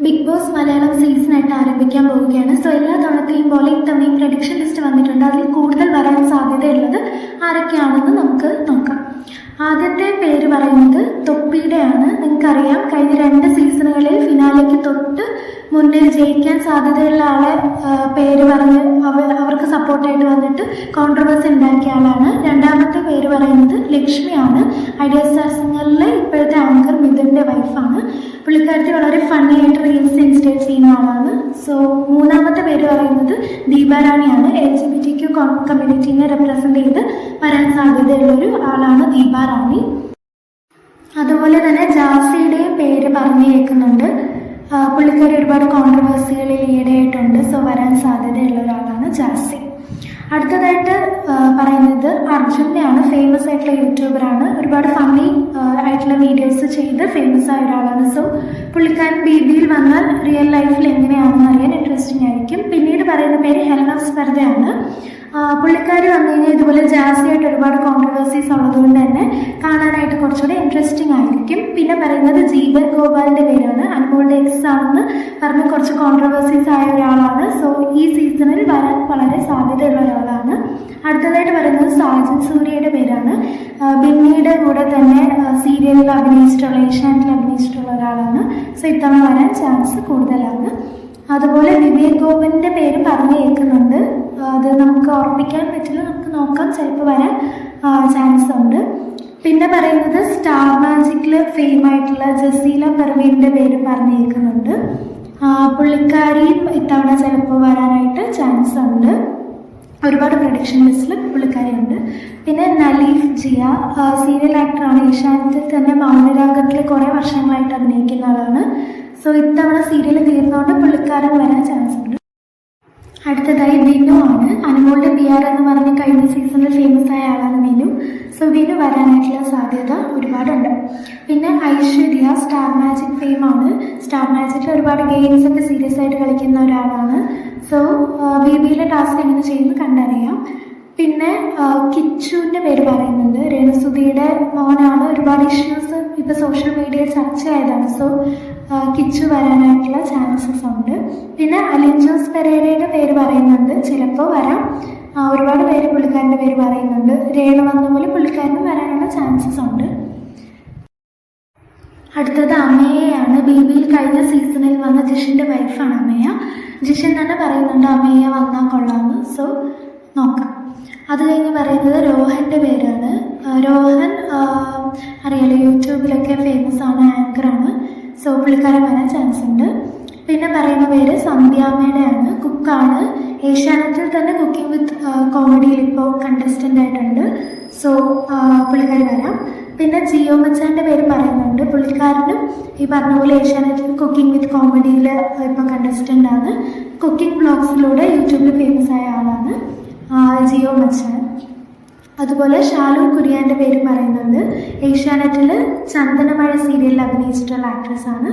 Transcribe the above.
Big boss Malayalam സീസണായിട്ട് ആരംഭിക്കാൻ പോവുകയാണ്. So എല്ലാ തവണത്തെയും പോലെ ഇത്തവണയും പ്രഡിക്ഷൻ ലിസ്റ്റ് വന്നിട്ടുണ്ട്. അതിൽ കൂടുതൽ വരാൻ സാധ്യതയുള്ളത് ആരൊക്കെയാണെന്ന് നമുക്ക് നോക്കാം. ആദ്യത്തെ പേര് പറയുന്നത് തൊപ്പിയുടെയാണ്. നിങ്ങൾക്കറിയാം, കഴിഞ്ഞ 2 സീസണുകളിൽ ഫിനാലേക്ക് തൊട്ട് മുന്നേ ജയിക്കാൻ സാധ്യതയുള്ള ആളെ പേര് പറഞ്ഞ് അവർക്ക് സപ്പോർട്ടായിട്ട് വന്നിട്ട് കോൺട്രവേഴ്സി ഉണ്ടാക്കിയ ആളാണ്. രണ്ടാമത്തെ പേര് പറയുന്നത് ലക്ഷ്മിയാണ്. ഐഡിയ സ്റ്റാർ സിംഗറിലെ ഇപ്പോഴത്തെ ആങ്കർ മിഥുൻ്റെ വൈഫാണ്. പുള്ളിക്കാരത്തി വളരെ ഫണ്ണി ആയിട്ട് റീൽസ് ഇൻസ്റ്റേറ്റ് ചെയ്യുന്ന ആളാണ്. സോ മൂന്നാമത്തെ പേര് പറയുന്നത് ദീപാറാണിയാണ്. LGBTQ കമ്മ്യൂണിറ്റീനെ റെപ്രസെൻ്റ് ചെയ്ത് വരാൻ സാധ്യതയുള്ളൊരു ആളാണ് ദീപാറാണി. അതുപോലെ തന്നെ ജാസിയുടെയും പേര് പറഞ്ഞു കേൾക്കുന്നുണ്ട്. പുള്ളിക്കാരി ഒരുപാട് കോൺട്രവേഴ്സികളിൽ ഈയിടെയായിട്ടുണ്ട്. സോ വരാൻ സാധ്യതയുള്ള ഒരാളാണ് ജാസി. അടുത്തതായിട്ട് പറയുന്നത് അർജുനെയാണ്. ഫേമസ് ആയിട്ടുള്ള യൂട്യൂബറാണ്. ഒരുപാട് ഫണ്ണി ആയിട്ടുള്ള വീഡിയോസ് ചെയ്ത് ഫേമസ് ആയ ഒരാളാണ്. സോ പുള്ളിക്കാരൻ BBയിൽ വന്നാൽ റിയൽ ലൈഫിൽ എങ്ങനെയാണെന്ന് അറിയാൻ ഇൻട്രസ്റ്റിംഗ് ആയിരിക്കും. പിന്നീട് പറയുന്ന പേര് ഹെലൻ ഓഫ് സ്പർദ്ധയാണ്. പുള്ളിക്കാരി വന്നു കഴിഞ്ഞാൽ ഇതുപോലെ ജാസിയായിട്ട് ഒരുപാട് കോൺട്രവേഴ്സീസ് ഉള്ളതുകൊണ്ട് തന്നെ കാണാനായിട്ട് കുറച്ചുകൂടെ ഇൻട്രസ്റ്റിംഗ് ആയിരിക്കും. പിന്നെ പറയുന്നത് ജീവൻ ഗോപാലിൻ്റെ പേരാണ്. അനുമോളുടെ എക്സ് ആണെന്ന് പറഞ്ഞ് കുറച്ച് കോൺട്രവേഴ്സീസ് ആയ ഒരാളാണ്. സോ ഈ സീസണിൽ വരാൻ വളരെ സാധ്യതയുള്ള ഒരാളാണ്. അടുത്തതായിട്ട് പറയുന്നത് സാജൻ സൂര്യയുടെ പേരാണ്. ബിന്നിയുടെ കൂടെ തന്നെ സീരിയലിൽ അഭിനയിച്ചിട്ടുള്ള, ഏഷ്യാനെറ്റിൽ അഭിനയിച്ചിട്ടുള്ള ഒരാളാണ്. സോ ഇത്തവണ വരാൻ ചാൻസ് കൂടുതലാണ്. അതുപോലെ വിവേക് ഗോപൻ്റെ പേര് പറഞ്ഞു കേൾക്കുന്നുണ്ട്. അത് നമുക്ക് ഓർമ്മിക്കാൻ പറ്റില്ല, നമുക്ക് നോക്കാം, ചിലപ്പോൾ വരാൻ ചാൻസ് ഉണ്ട്. പിന്നെ പറയുന്നത് സ്റ്റാർ മാജിക്കിൽ ഫെയിം ആയിട്ടുള്ള ജസീല പെർവീൻ്റെ പേര് പറഞ്ഞു കേൾക്കുന്നുണ്ട്. പുള്ളിക്കാരിയും ഇത്തവണ ചിലപ്പോൾ വരാനായിട്ട് ചാൻസ് ഉണ്ട്. ഒരുപാട് പ്രൊഡിക്ഷൻ ലിസ്റ്റിൽ പുള്ളിക്കാരിയുണ്ട്. പിന്നെ നലീഫ് ജിയ സീരിയൽ ആക്ടറാണ്. ഏഷ്യാനെറ്റിൽ തന്നെ മൗനരാഗത്തിൽ കുറേ വർഷങ്ങളായിട്ട് അഭിനയിക്കുന്ന ആളാണ്. സോ ഇത്തവണ സീരിയൽ തീർന്നുകൊണ്ട് പുള്ളിക്കാരൻ വരാൻ ചാൻസ് ഉണ്ട്. അടുത്തതായി വിനു ആണ്. അനുമോളുടെ PR എന്ന് പറഞ്ഞ് കഴിഞ്ഞ സീസണിൽ ഫേമസ് ആയ ആളാണ് വിനു. സോ വിനു വരാനായിട്ടുള്ള സാധ്യത ഒരുപാടുണ്ട്. പിന്നെ ഐശ്വര്യ സ്റ്റാർ മാജിക് ഫെയിമാണ്. സ്റ്റാർ മാജിക്കിൽ ഒരുപാട് ഗെയിംസ് ഒക്കെ സീരിയസ് ആയിട്ട് കളിക്കുന്ന ഒരാളാണ്. സോ BBയിലെ ടാസ്ക് എങ്ങനെ ചെയ്യുന്നു കണ്ടറിയാം. പിന്നെ കിച്ചുവിൻ്റെ പേര് പറയുന്നുണ്ട്. രേണുസുധിയുടെ മോനാണ്. ഒരുപാട് ഇഷ്യൂസ് ഇപ്പോൾ സോഷ്യൽ മീഡിയയിൽ ചർച്ചയായതാണ്. സോ കിച്ചു വരാനായിട്ടുള്ള ചാൻസസ് ഉണ്ട്. പിന്നെ അലിൻ ജോസ് പെരേരയുടെ പേര് പറയുന്നുണ്ട്. ചിലപ്പോൾ വരാം. ഒരുപാട് പേര് പുള്ളിക്കാരൻ്റെ പേര് പറയുന്നുണ്ട്. രേണു വന്ന പോലെ പുള്ളിക്കാരന് വരാനുള്ള ചാൻസസ് ഉണ്ട്. അടുത്തത് അമേയയാണ്. BBയിൽ കഴിഞ്ഞ സീസണിൽ വന്ന ജിഷിൻ്റെ വൈഫാണ് അമേയ. ജിഷൻ തന്നെ പറയുന്നുണ്ട് അമേയ വന്നാൽ കൊള്ളാമെന്ന്. സോ നോക്കാം. അത് കഴിഞ്ഞ് പറയുന്നത് രോഹൻ്റെ പേരാണ്. രോഹൻ അറിയാലോ, യൂട്യൂബിലൊക്കെ ഫേമസ് ആണ്, ആങ്കറാണ്. സോ പുള്ളിക്കാരൻ വരാൻ ചാൻസ് ഉണ്ട്. പിന്നെ പറയുന്ന പേര് സന്ധ്യാമ്മയുടെയാണ്. കുക്കാണ്. ഏഷ്യാനെറ്റിൽ തന്നെ കുക്കിംഗ് വിത്ത് കോമഡിയിൽ ഇപ്പോൾ കണ്ടസ്റ്റൻ്റ് ആയിട്ടുണ്ട്. സോ പുള്ളിക്കാരി വരാം. പിന്നെ ജിയോ മച്ചാൻ്റെ പേര് പറയുന്നുണ്ട്. പുള്ളിക്കാരനും ഈ പറഞ്ഞ പോലെ ഏഷ്യാനെറ്റിൽ കുക്കിംഗ് വിത്ത് കോമഡിയിൽ ഇപ്പോൾ കണ്ടസ്റ്റൻ്റ് ആണ്. കുക്കിംഗ് ബ്ലോഗ്സിലൂടെ യൂട്യൂബിൽ ഫേമസ് ആയ ആളാണ് ജിയോ മച്ചാൻ. അതുപോലെ ഷാലു കുര്യാൻ്റെ പേര് പറയുന്നുണ്ട്. ഏഷ്യാനെറ്റിൽ ചന്ദനമഴ സീരിയലിൽ അഭിനയിച്ചിട്ടുള്ള ആക്ട്രസ് ആണ്.